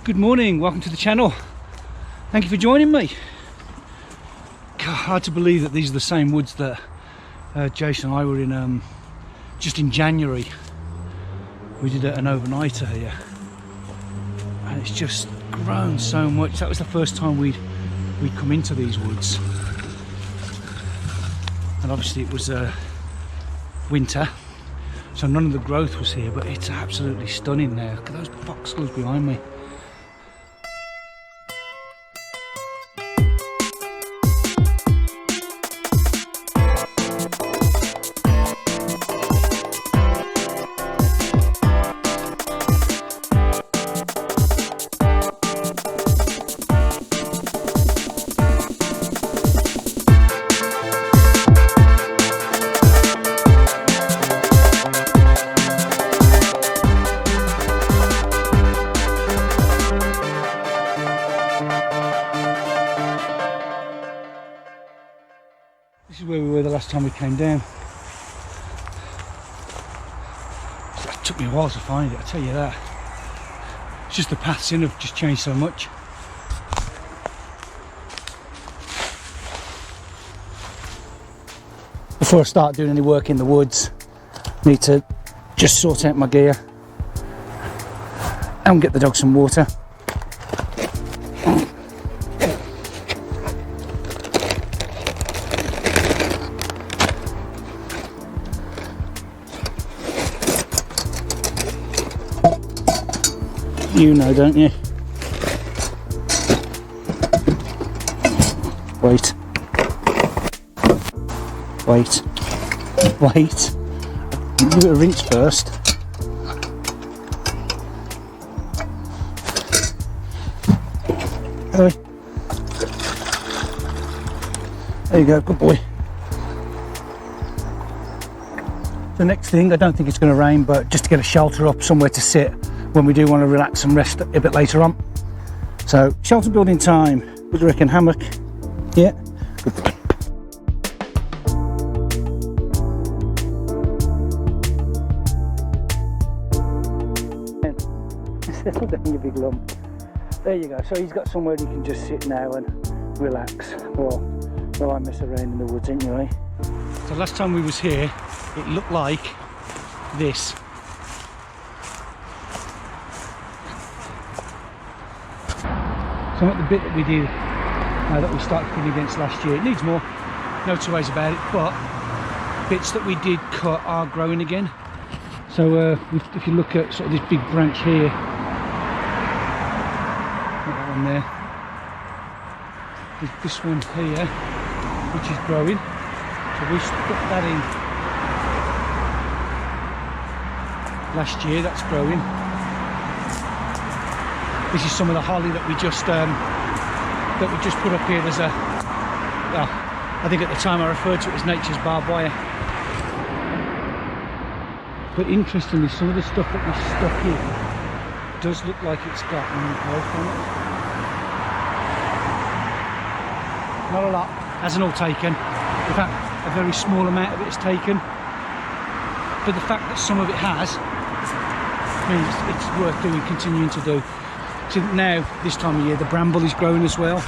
Good morning, welcome to the channel. Thank you for joining me. God, hard to believe that these are the same woods that Jason and I were in just in January. We did an overnighter here and it's just grown so much. That was the first time we'd come into these woods, and obviously it was winter, so none of the growth was here, but it's absolutely stunning there. Look at those foxgloves behind me. This is where we were the last time we came down. It took me a while to find it, I tell you that. It's just the paths in have just changed so much. Before I start doing any work in the woods, I need to just sort out my gear and get the dog some water. You know, don't you? Wait. Wait. Wait. Give it a rinse first. Hey. There you go, good boy. The next thing, I don't think it's going to rain, but just to get a shelter up, somewhere to sit when we do want to relax and rest a bit later on. So, shelter building time. What do you reckon? Hammock? Yeah? Good boy. Settle down, you big lump. There you go. So he's got somewhere he can just sit now and relax while I mess around in the woods anyway. So last time we was here, it looked like this. So at the bit that we did, that we started putting against last year, it needs more, no two ways about it, but bits that we did cut are growing again. So if you look at sort of this big branch here, that one there, there's this one here, which is growing. So we stuck that in last year, that's growing. This is some of the holly that we just put up here. There's I think at the time I referred to it as nature's barbed wire. But interestingly, some of the stuff that we stuck in does look like it's got new growth on it. Not a lot, hasn't all taken. In fact, a very small amount of it is taken. But the fact that some of it has means it's worth doing, continuing to do. So now, this time of year, the bramble is growing as well.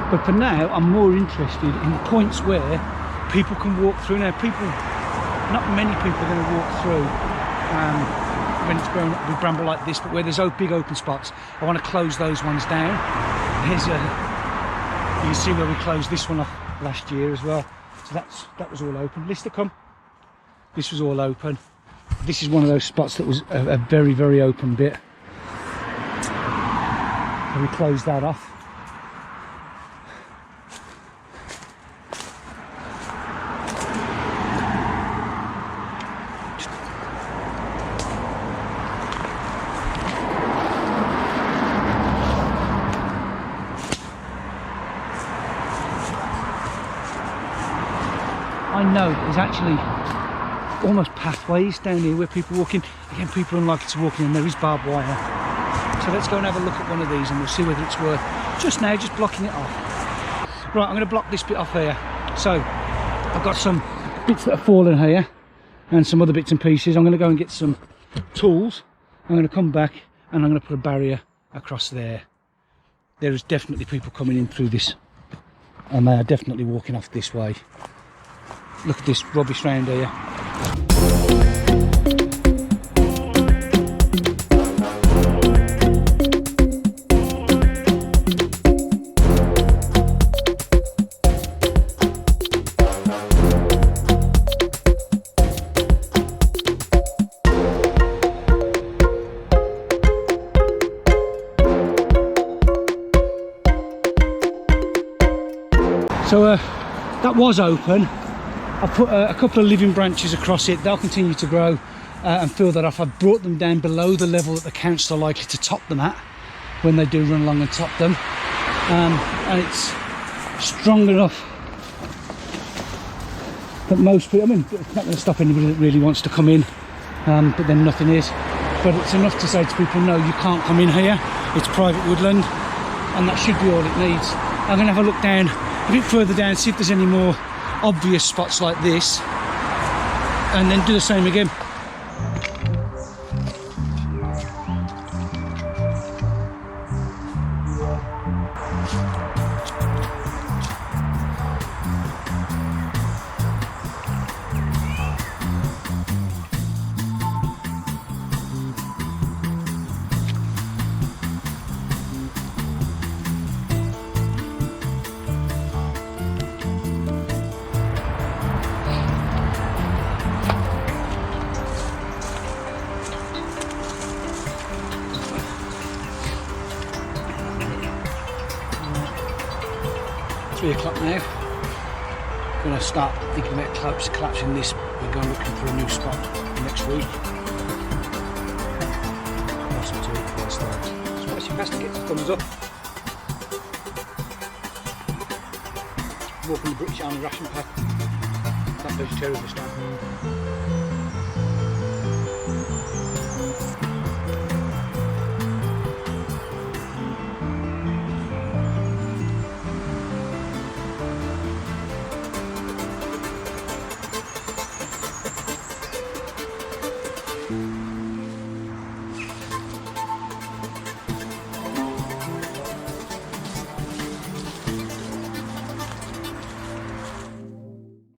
But for now, I'm more interested in points where people can walk through. Now, not many people are going to walk through when it's grown up with bramble like this, but where there's big open spots, I want to close those ones down. You can see where we closed this one off last year as well. So that was all open. Lister, come. This was all open. This is one of those spots that was a very, very open bit. So we closed that off. I know there's actually almost pathways down here where people walk in. Again, people are unlikely to walk in, and there is barbed wire. So let's go and have a look at one of these and we'll see whether it's worth just blocking it off. Right, I'm going to block this bit off here. So I've got some bits that have fallen here and some other bits and pieces. I'm going to go and get some tools. I'm going to come back and I'm going to put a barrier across there. There is definitely people coming in through this, and they are definitely walking off this way. Look at this rubbish round here. So that was open. I put a couple of living branches across it. They'll continue to grow and fill that off. I've brought them down below the level that the council are likely to top them at when they do run along and top them. And it's strong enough that most people, I mean, it's not going to stop anybody that really wants to come in, but then nothing is. But it's enough to say to people, no, you can't come in here. It's private woodland, and that should be all it needs. I'm going to have a look down a bit further down, see if there's any more obvious spots like this, and then do the same again. O'clock now. I'm going to start thinking about collapsing this and going looking for a new spot next week. Awesome too. So watch your best to get the thumbs up. More from the British Army ration pack. That vegetarian this time.